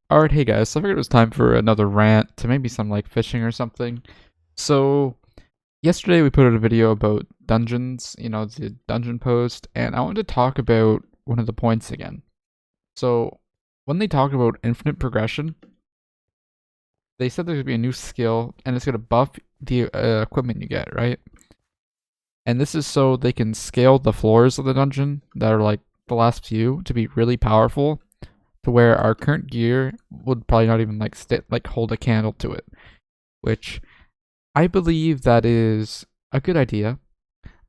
Alright, hey guys, so I figured it was time for another rant to maybe some like fishing or something. So, yesterday we put out a video about dungeons, the dungeon post, and I wanted to talk about one of the points again. So, when they talked about infinite progression, they said there's gonna be a new skill and it's gonna buff the equipment you get, right? And this is so they can scale the floors of the dungeon that are like the last few to be really powerful to where our current gear would probably not even like hold a candle to it, which I believe that is a good idea,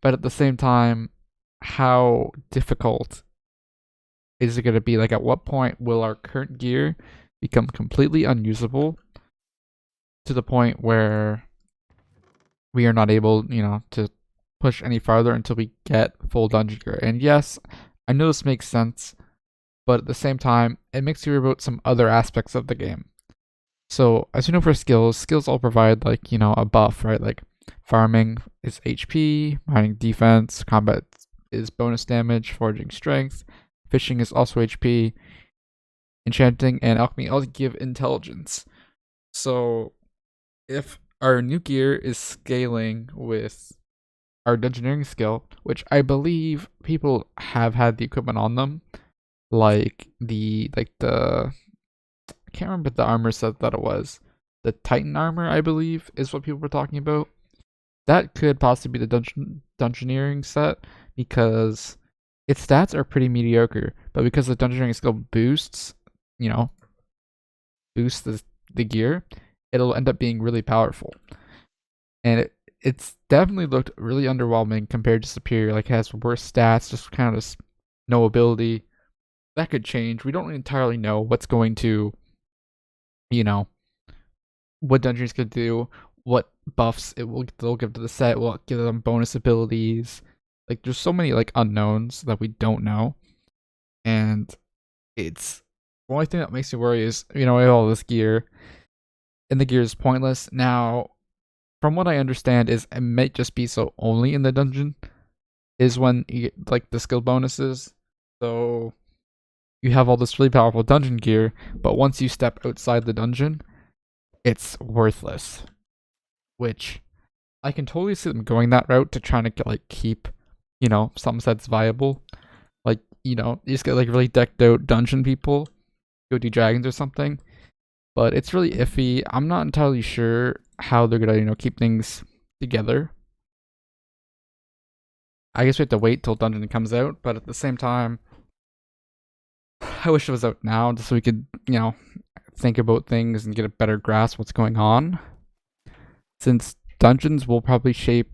but at the same time, how difficult is it going to be? Like, at what point will our current gear become completely unusable to the point where we are not able, to push any farther until we get full dungeon gear? And yes, I know this makes sense, but at the same time, it makes you worry about some other aspects of the game. So, as you know, for skills all provide like, a buff, right? Like farming is HP, mining defense, combat is bonus damage, foraging strength, fishing is also HP, enchanting and alchemy all give intelligence. So, if our new gear is scaling with our dungeoneering skill, which I believe people have had the equipment on them, like the I can't remember the armor set that it was. The Titan armor, I believe, is what people were talking about. That could possibly be the dungeoneering set because its stats are pretty mediocre, but because the dungeoneering skill you know, boosts the gear, it'll end up being really powerful. And it's definitely looked really underwhelming compared to Superior. Like, it has worse stats, just kind of just no ability. That could change. We don't entirely know what's going to, you know, what dungeons could do, what buffs they'll give to the set, will give them bonus abilities. Like, there's so many like unknowns that we don't know, and it's the only thing that makes me worry is we have all this gear, and the gear is pointless. Now, from what I understand, is it might just be so only in the dungeon is when you get like the skill bonuses. So you have all this really powerful dungeon gear, but once you step outside the dungeon, it's worthless. Which I can totally see them going that route to trying to like keep, some sets viable. Like, you just get like really decked out dungeon people, go do dragons or something. But it's really iffy. I'm not entirely sure how they're gonna, keep things together. I guess we have to wait till dungeon comes out, but at the same time, I wish it was out now just so we could, think about things and get a better grasp what's going on. Since dungeons will probably shape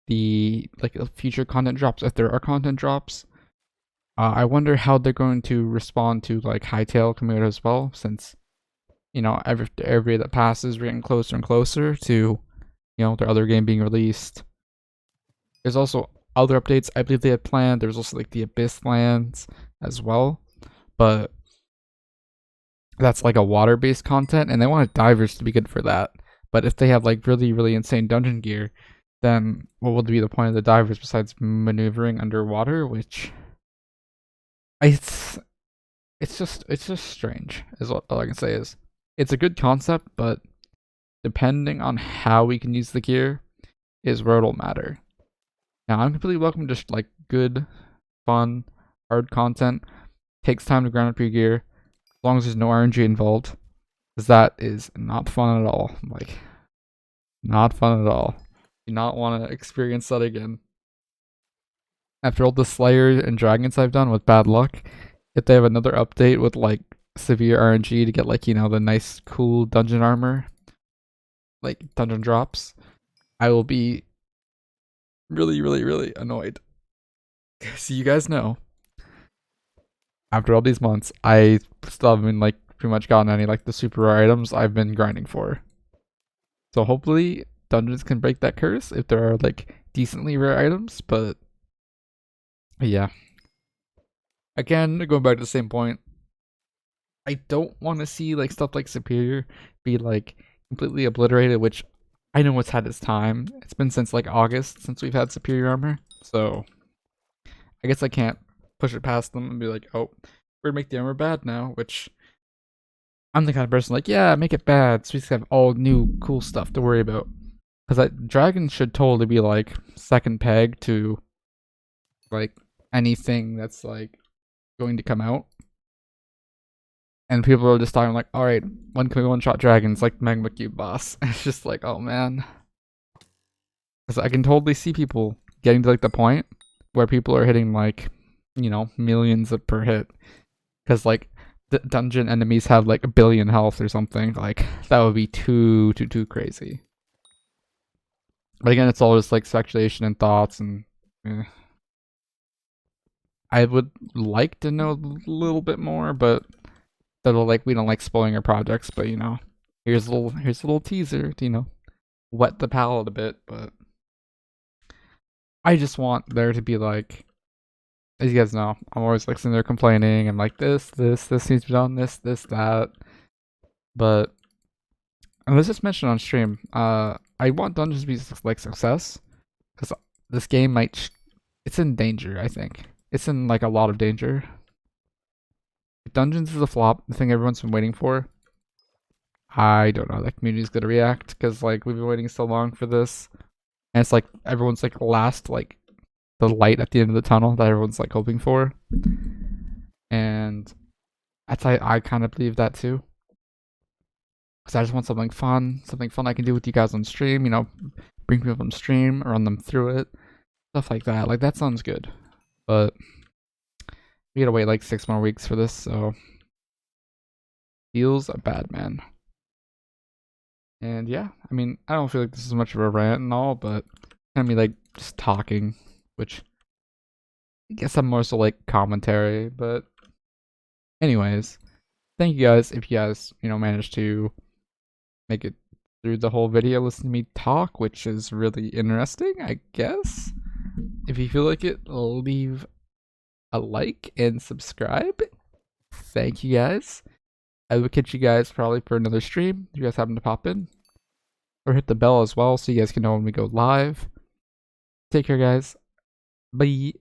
the like future content drops if there are content drops. I wonder how they're going to respond to like Hightail coming out as well, since every day that passes, we're getting closer and closer to their other game being released. There's also other updates I believe they had planned. There's also like the Abyss lands as well, but that's like a water-based content, and they wanted divers to be good for that. But if they have like really, really insane dungeon gear, then what would be the point of the divers besides maneuvering underwater? Which it's it's just strange. Is what all I can say is it's a good concept, but depending on how we can use the gear is where it'll matter. Now I'm completely welcome to just like good, fun, hard content. Takes time to grind up your gear, as long as there's no RNG involved, because that is not fun at all. Like, not fun at all. Do not want to experience that again. After all the Slayers and Dragons I've done with bad luck, if they have another update with like severe RNG to get like, the nice cool dungeon armor, like dungeon drops, I will be really, really, really annoyed. So you guys know, after all these months, I still haven't like pretty much gotten any like the super rare items I've been grinding for. So hopefully dungeons can break that curse if there are like decently rare items, but yeah. Again, going back to the same point, I don't want to see like stuff like Superior be like completely obliterated, which I know it's had its time. It's been since like August since we've had Superior armor, so I guess I can't push it past them and be like, oh, we're gonna make the armor bad now, which I'm the kind of person like, yeah, make it bad so we have all new cool stuff to worry about. Because like dragons should totally be like second peg to like anything that's like going to come out. And people are just talking like, all right, when can we one-shot dragons like Magma Cube boss? It's just like, oh man, because I can totally see people getting to like the point where people are hitting like, millions of per hit. Because like the dungeon enemies have like 1 billion health or something. Like that would be too crazy. But again, it's all just like speculation and thoughts, and I would like to know a little bit more, but that'll like we don't like spoiling our projects. But here's a little teaser to wet the palate a bit. But I just want there to be like, as you guys know, I'm always like sitting there complaining. I'm like this needs to be done, this that. But and let's just mention on stream, I want dungeons to be like success, because this game it's in danger. I think it's in like a lot of danger. If dungeons is a flop, the thing everyone's been waiting for, I don't know how the community's gonna react, because like we've been waiting so long for this, and it's like everyone's like last like the light at the end of the tunnel that everyone's like hoping for, and I kind of believe that too. Because I just want something fun I can do with you guys on stream, bring people on stream, run them through it, stuff like that. Like, that sounds good. But we gotta wait like 6 more weeks for this, so feels bad, man. And yeah, I mean, I don't feel like this is much of a rant and all, but kind of me like just talking, which I guess I'm more so like commentary. But anyways, thank you guys if you guys managed to make it through the whole video, listen to me talk, which is really interesting, I guess. If you feel like it, leave a like and subscribe. Thank you guys. I will catch you guys probably for another stream if you guys happen to pop in, or hit the bell as well so you guys can know when we go live. Take care, guys. Bye.